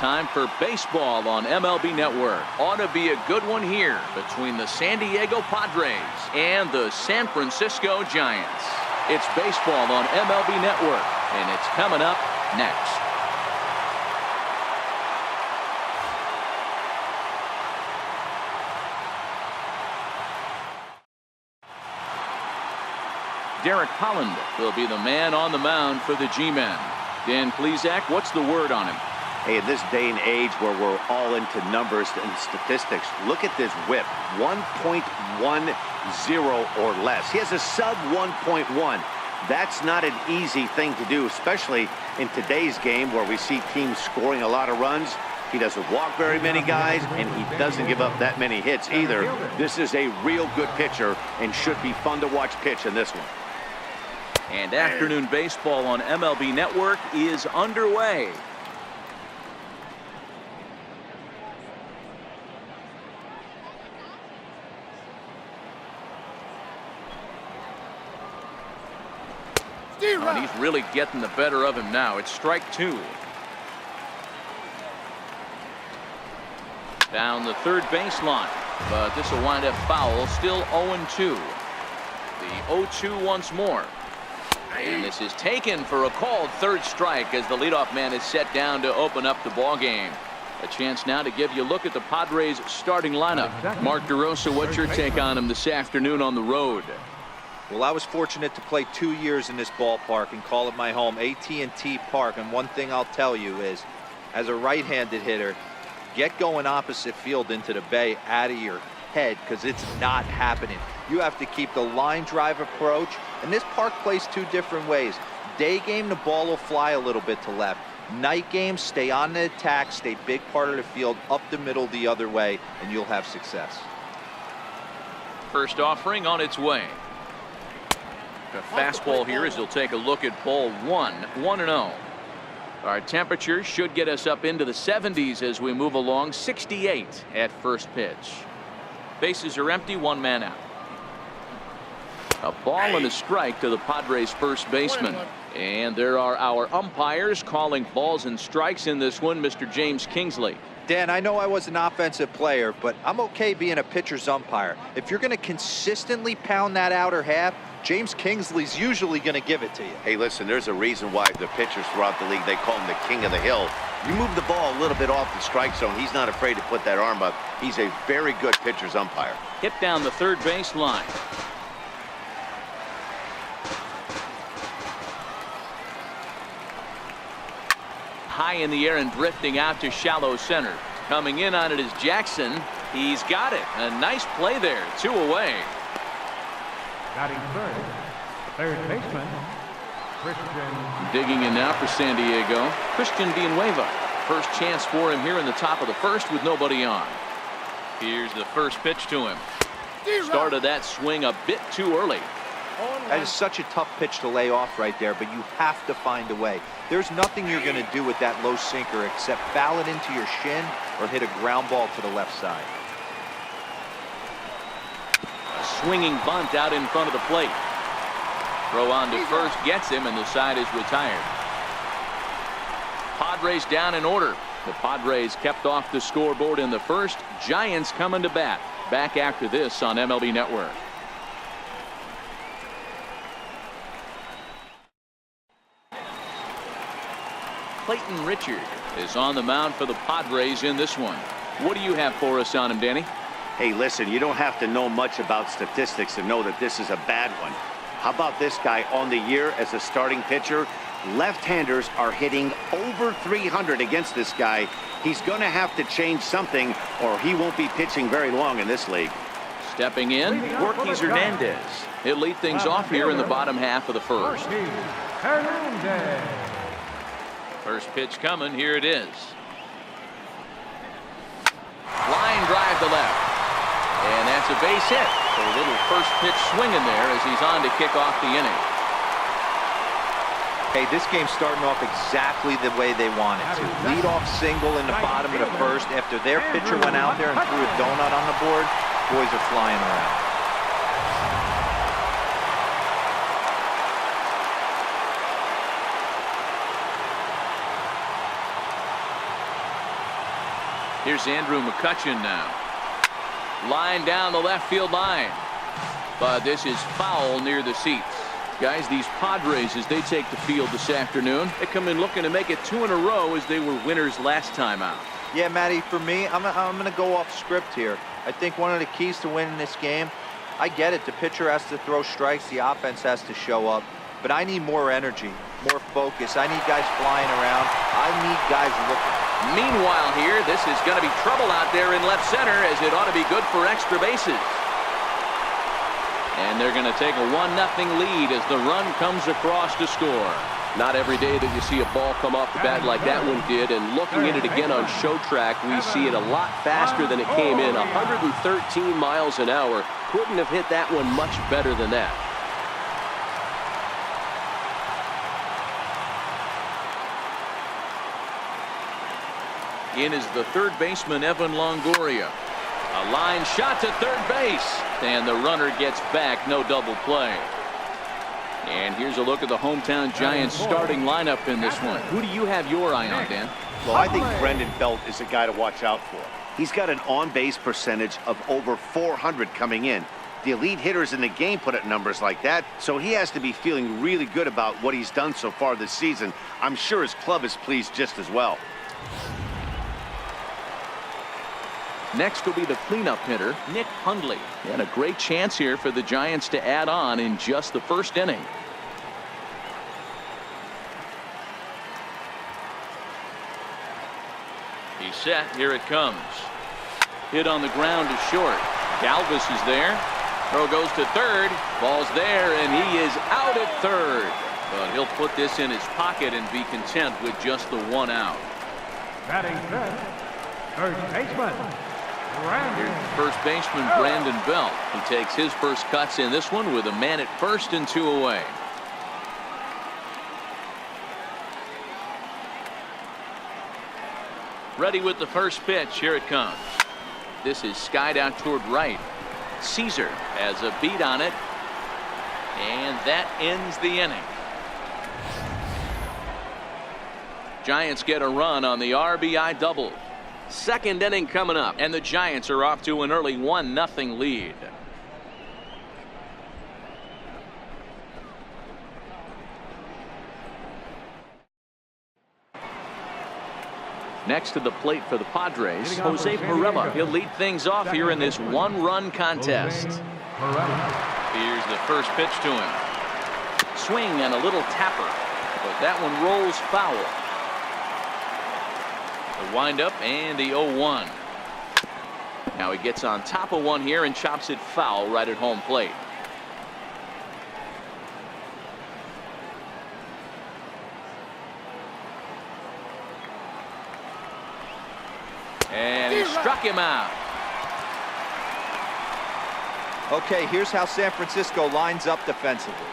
time for baseball on MLB Network. Ought to be a good one here between the San Diego Padres and the San Francisco Giants. It's baseball on MLB Network, and it's coming up next. Derek Holland will be the man on the mound for the G-men. Dan Plesac, what's the word on him? Hey, in this day and age where we're all into numbers and statistics, look at this whip, 1.10 or less. He has a sub 1.1. That's not an easy thing to do, especially in today's game where we see teams scoring a lot of runs. He doesn't walk very many guys, and he doesn't give up that many hits either. This is a real good pitcher and should be fun to watch pitch in this one. And afternoon baseball on MLB Network is underway. And he's really getting the better of him now. It's strike two. Down the third baseline, but this will wind up foul. Still 0-2. The 0-2 once more. And this is taken for a called third strike as the leadoff man is set down to open up the ball game. A chance now to give you a look at the Padres starting lineup. Mark DeRosa, what's your take on him this afternoon on the road? Well, I was fortunate to play 2 years in this ballpark and call it my home, AT&T Park. And one thing I'll tell you is, as a right-handed hitter, get going opposite field into the bay out of your head, because it's not happening. You have to keep the line drive approach, and this park plays two different ways. Day game, the ball will fly a little bit to left. Night game, stay on the attack, stay big part of the field, up the middle the other way, and you'll have success. First offering on its way. A fastball here as he'll take a look at ball one, 1-0. Our temperature should get us up into the 70s as we move along. 68 at first pitch. Bases are empty, one man out. A ball and a strike to the Padres first baseman. And there are our umpires calling balls and strikes in this one, Mr. James Kingsley. Dan, I know I was an offensive player, but I'm okay being a pitcher's umpire. If you're going to consistently pound that outer half, James Kingsley's usually going to give it to you. Hey, listen, there's a reason why the pitchers throughout the league, they call him the king of the hill. You move the ball a little bit off the strike zone, he's not afraid to put that arm up. He's a very good pitcher's umpire. Hit down the third base line. High in the air and drifting out to shallow center. Coming in on it is Jackson. He's got it. A nice play there. 2 away. Batting third baseman, Christian. Digging in now for San Diego, Christian Villanueva. First chance for him here in the top of the first with nobody on. Here's the first pitch to him. Started that swing a bit too early. That is such a tough pitch to lay off right there, but you have to find a way. There's nothing you're going to do with that low sinker except foul it into your shin or hit a ground ball to the left side. A swinging bunt out in front of the plate. Throw on to first gets him, and the side is retired. Padres down in order. The Padres kept off the scoreboard in the first. Giants coming to bat. Back after this on MLB Network. Clayton Richard is on the mound for the Padres in this one. What do you have for us on him, Danny? Hey, listen, you don't have to know much about statistics to know that this is a bad one. How about this guy on the year as a starting pitcher? Left-handers are hitting over 300 against this guy. He's going to have to change something or he won't be pitching very long in this league. Stepping in, Yorkis Hernandez. He'll lead things off here in the bottom half of the first. First pitch coming. Here it is. Line drive to left. And that's a base hit. A little first pitch swinging there as he's on to kick off the inning. Hey, this game's starting off exactly the way they want it to. Lead off single in the bottom of the first. After their pitcher went out there and threw a donut on the board, boys are flying around. Here's Andrew McCutchen now. Line down the left field line. But this is foul near the seats. Guys, these Padres, as they take the field this afternoon, they come in looking to make it 2 in a row as they were winners last time out. Yeah, Matty, for me, I'm going to go off script here. I think one of the keys to winning this game, I get it, the pitcher has to throw strikes, the offense has to show up, but I need more energy, more focus. I need guys flying around. I need guys looking. Meanwhile here, this is going to be trouble out there in left center, as it ought to be good for extra bases. And they're going to take a 1-0 lead as the run comes across to score. Not every day that you see a ball come off the bat like that one did, and looking at it again on show track, we see it a lot faster than it came in. 113 miles an hour. Couldn't have hit that one much better than that. In is the third baseman, Evan Longoria. A line shot to third base, and the runner gets back. No double play. And here's a look at the hometown Giants starting lineup in this one. Who do you have your eye on, Dan? Well, I think Brendan Belt is a guy to watch out for. He's got an on-base percentage of over 400 coming in. The elite hitters in the game put up numbers like that, so he has to be feeling really good about what he's done so far this season. I'm sure his club is pleased just as well. Next will be the cleanup hitter, Nick Hundley. And a great chance here for the Giants to add on in just the first inning. He's set. Here it comes. Hit on the ground to short. Galvis is there. Throw goes to third. Ball's there, and he is out at third. But he'll put this in his pocket and be content with just the 1 out. Batting fifth, third baseman, Here's first baseman Brandon Belt. He takes his first cuts in this one with a man at first and 2 away. Ready with the first pitch. Here it comes. This is skied out toward right. Caesar has a beat on it, and that ends the inning. Giants get a run on the RBI double. Second inning coming up, and the Giants are off to an early 1-0 lead. Next to the plate for the Padres, Jose Perella. He'll lead things off here in this 1-run contest. Here's the first pitch to him. Swing and a little tapper, but that one rolls foul. The windup and the 0-1. Now he gets on top of one here and chops it foul right at home plate. And he struck him out. Okay, here's how San Francisco lines up defensively.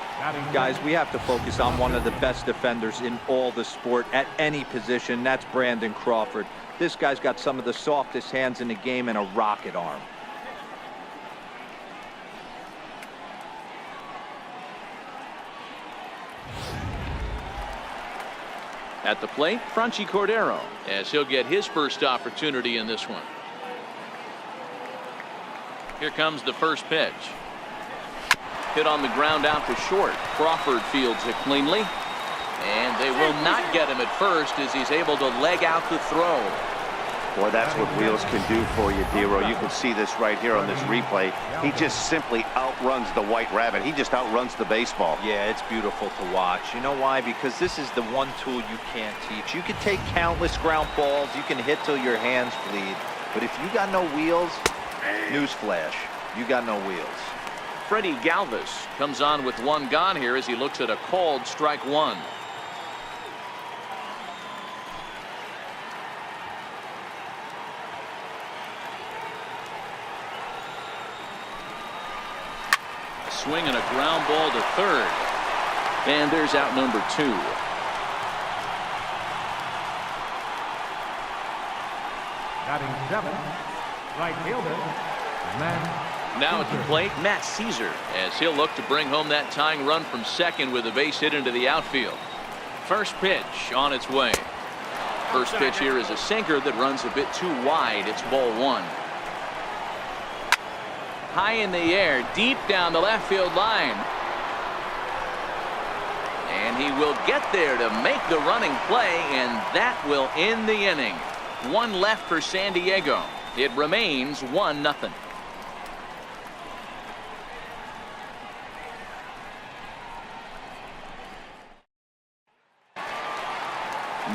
Guys, we have to focus on one of the best defenders in all the sport at any position. That's Brandon Crawford. This guy's got some of the softest hands in the game and a rocket arm. At the plate, Franchi Cordero, as he'll get his first opportunity in this one. Here comes the first pitch. Hit on the ground out to short. Crawford fields it cleanly. And they will not get him at first as he's able to leg out the throw. Boy, that's what wheels can do for you, Dero. You can see this right here on this replay. He just simply outruns the White Rabbit. He just outruns the baseball. Yeah, it's beautiful to watch. You know why? Because this is the one tool you can't teach. You can take countless ground balls. You can hit till your hands bleed. But if you got no wheels, newsflash, you got no wheels. Freddie Galvis comes on with one gone here as he looks at a called strike one. A swing and a ground ball to third. And there's out number 2. batting 7, right fielder, Matt. Now at the plate, Matt Caesar, as he'll look to bring home that tying run from second with a base hit into the outfield. First pitch on its way. First pitch here is a sinker that runs a bit too wide. It's ball one. High in the air, deep down the left field line. And he will get there to make the running play, and that will end the inning. One left for San Diego. It remains 1-0.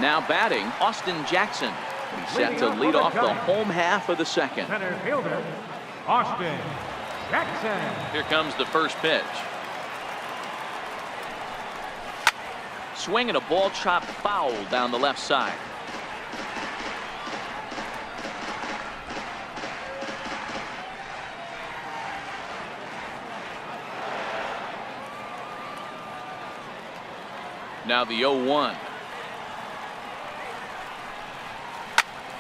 Now batting, Austin Jackson. He's set to lead off the home half of the second. Center fielder, Austin Jackson. Here comes the first pitch. Swing and a ball chopped foul down the left side. Now the 0-1.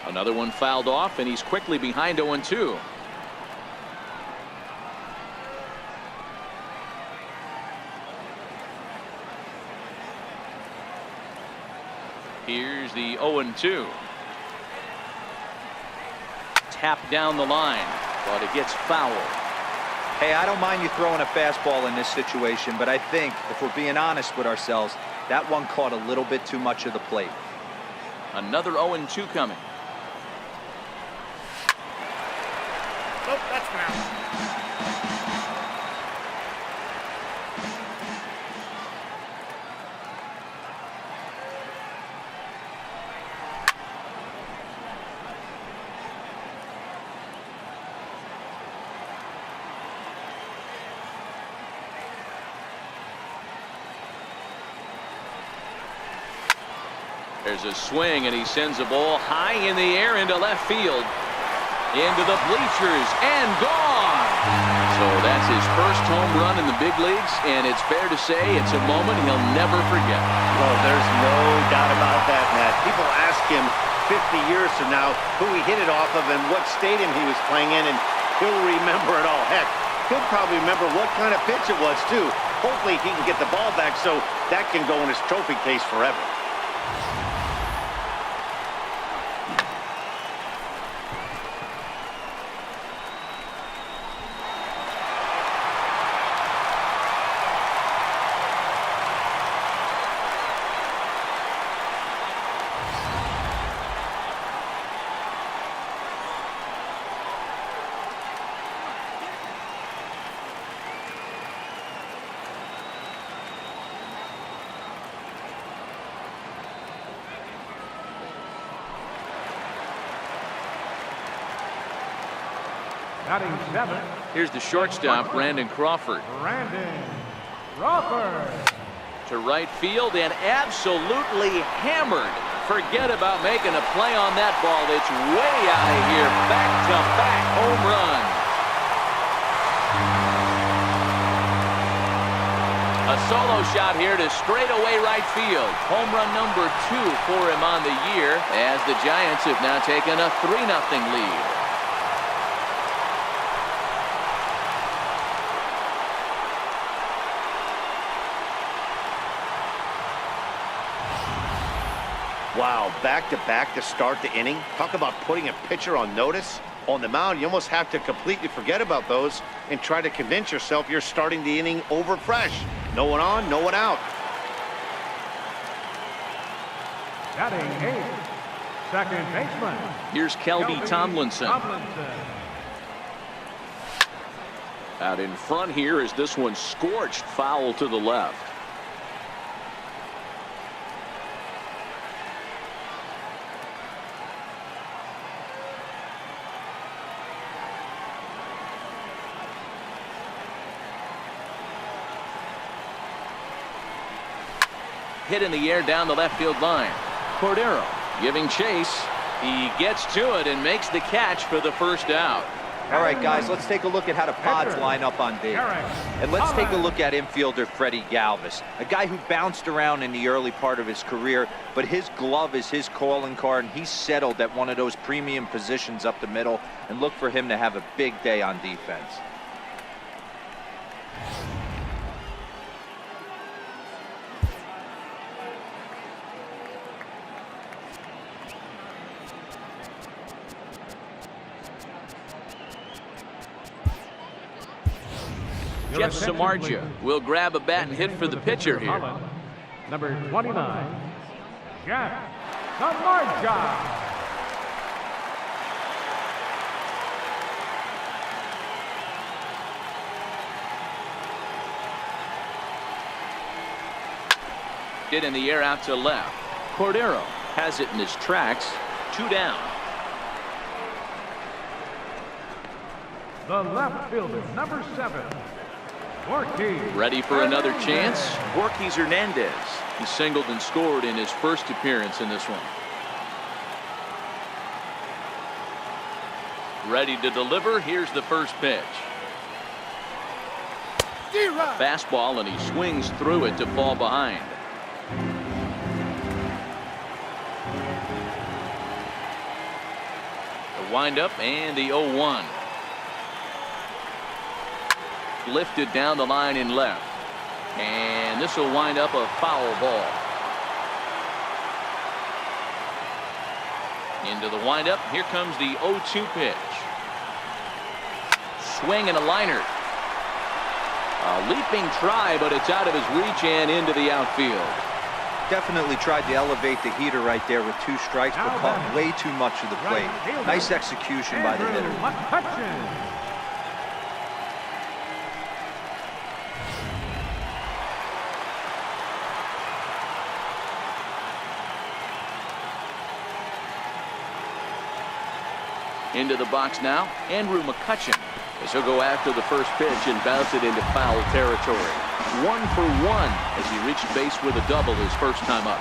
Another one fouled off, and he's quickly behind 0-2. Here's the 0-2. Tap down the line, but it gets fouled. Hey, I don't mind you throwing a fastball in this situation, but I think if we're being honest with ourselves, that one caught a little bit too much of the plate. Another 0-2 coming. Oh, that's foul. There's a swing, and he sends a ball high in the air into left field. Into the bleachers and gone. So that's his first home run in the big leagues, and it's fair to say it's a moment he'll never forget. Well, there's no doubt about that, Matt. People ask him 50 years from now who he hit it off of and what stadium he was playing in, and he'll remember it all. Heck, he'll probably remember what kind of pitch it was, too. Hopefully he can get the ball back so that can go in his trophy case forever. Batting 7. Here's the shortstop, Brandon Crawford. Brandon Crawford. To right field and absolutely hammered. Forget about making a play on that ball. It's way out of here. Back-to-back home run. A solo shot here to straightaway right field. Home run number 2 for him on the year, as the Giants have now taken a 3-0 lead. Wow, back-to-back to start the inning. Talk about putting a pitcher on notice. On the mound, you almost have to completely forget about those and try to convince yourself you're starting the inning over fresh. No one on, no one out. Batting 8. Second baseman. Here's Kelby Tomlinson. Out in front here is this one scorched foul to the left. Hit in the air down the left field line. Cordero giving chase. He gets to it and makes the catch for the first out. All right, guys, let's take a look at how the Pods line up on base. And let's take a look at infielder Freddie Galvis, a guy who bounced around in the early part of his career, but his glove is his calling card, and he's settled at one of those premium positions up the middle, and look for him to have a big day on defense. Jeff Samardzija will grab a bat and hit for the pitcher here. Number 29, Jeff Samardzija. Hit in the air out to left. Cordero has it in his tracks. 2 down. The left fielder, number 7, Ortiz. Ready for another chance? Ortiz Hernandez. He singled and scored in his first appearance in this one. Ready to deliver. Here's the first pitch. Fastball, and he swings through it to fall behind. The windup and the 0-1. Lifted down the line in left. And this will wind up a foul ball. Into the windup. Here comes the 0-2 pitch. Swing and a liner. A leaping try, but it's out of his reach and into the outfield. Definitely tried to elevate the heater right there with 2 strikes, but caught way too much of the plate. Nice execution by the hitter. Into the box now, Andrew McCutchen, as he'll go after the first pitch and bounce it into foul territory. 1 for 1 as he reached base with a double his first time up.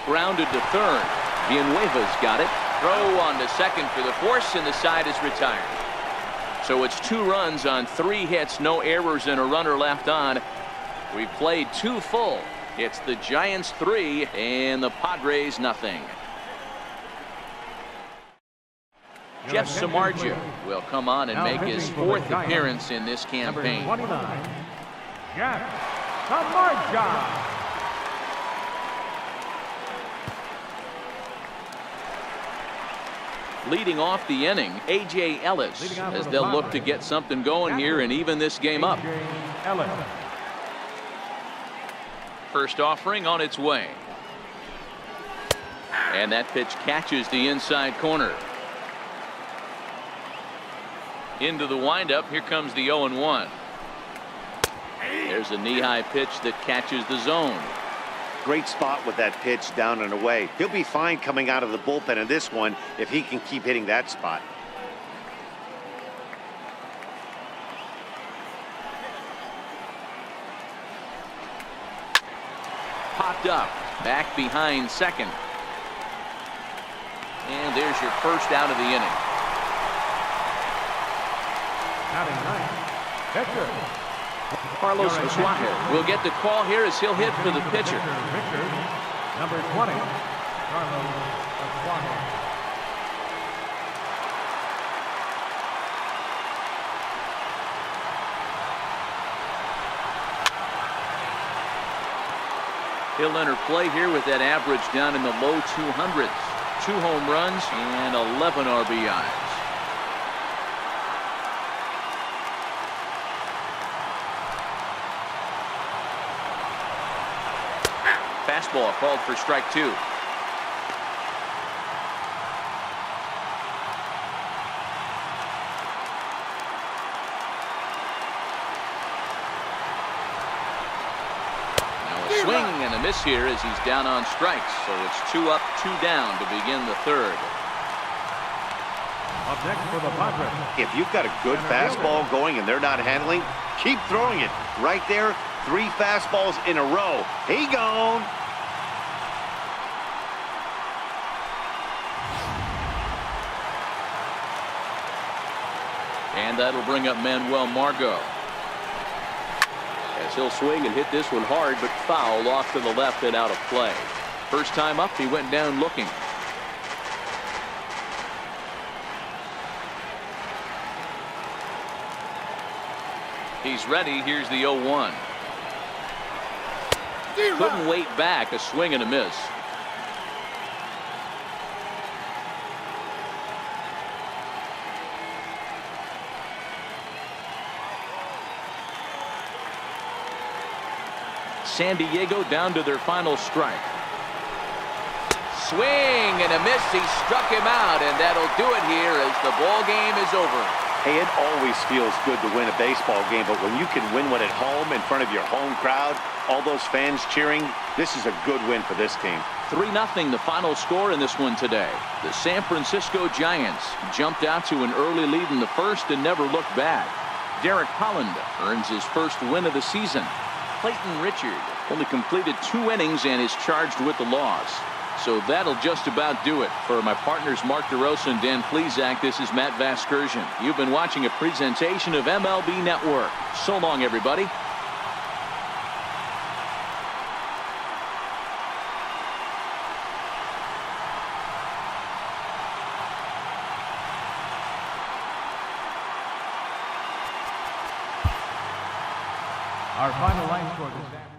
Grounded to third. Villanueva's got it. Throw on to second for the force, and the side is retired. So it's 2 runs on 3 hits, no errors, and a runner left on. We played 2 full. It's the Giants 3 and the Padres nothing. Jeff Samardzija will come on and make his 4th appearance in this campaign. Number 29, Jeff Samardzija. Leading off the inning, A.J. Ellis, as they'll look to get something going here and even this game up. First offering on its way. And that pitch catches the inside corner. Into the windup. Here comes the 0-1. There's a knee-high pitch that catches the zone. Great spot with that pitch down and away. He'll be fine coming out of the bullpen in this one if he can keep hitting that spot. Popped up. Back behind second. And there's your first out of the inning. Batting ninth, pitcher. Carlos Masuaje will get the call here as he'll hit for the pitcher. Number 20, Carlos Masuaje. He'll enter play here with that average down in the low 200s. 2 home runs and 11 RBIs. Fastball called for strike 2. Now a swing and a miss here as he's down on strikes. So it's 2 up, 2 down to begin the 3rd. Up next for the Padres. If you've got a good fastball going and they're not handling, keep throwing it. Right there, 3 fastballs in a row. He gone. And that'll bring up Manuel Margot. As he'll swing and hit this one hard, but foul off to the left and out of play. First time up, he went down looking. He's ready. Here's the 0-1. Couldn't wait back. A swing and a miss. San Diego down to their final strike. Swing and a miss. He struck him out, and that'll do it here as the ball game is over. Hey, it always feels good to win a baseball game, but when you can win one at home in front of your home crowd, all those fans cheering, this is a good win for this team. 3-0 the final score in this one today. The San Francisco Giants jumped out to an early lead in the first and never looked back. Derek Holland earns his first win of the season. Clayton Richard only completed 2 innings and is charged with the loss. So that'll just about do it. For my partners Mark DeRosa and Dan Plesac, this is Matt Vasgersian. You've been watching a presentation of MLB Network. So long, everybody. Our final line score this afternoon.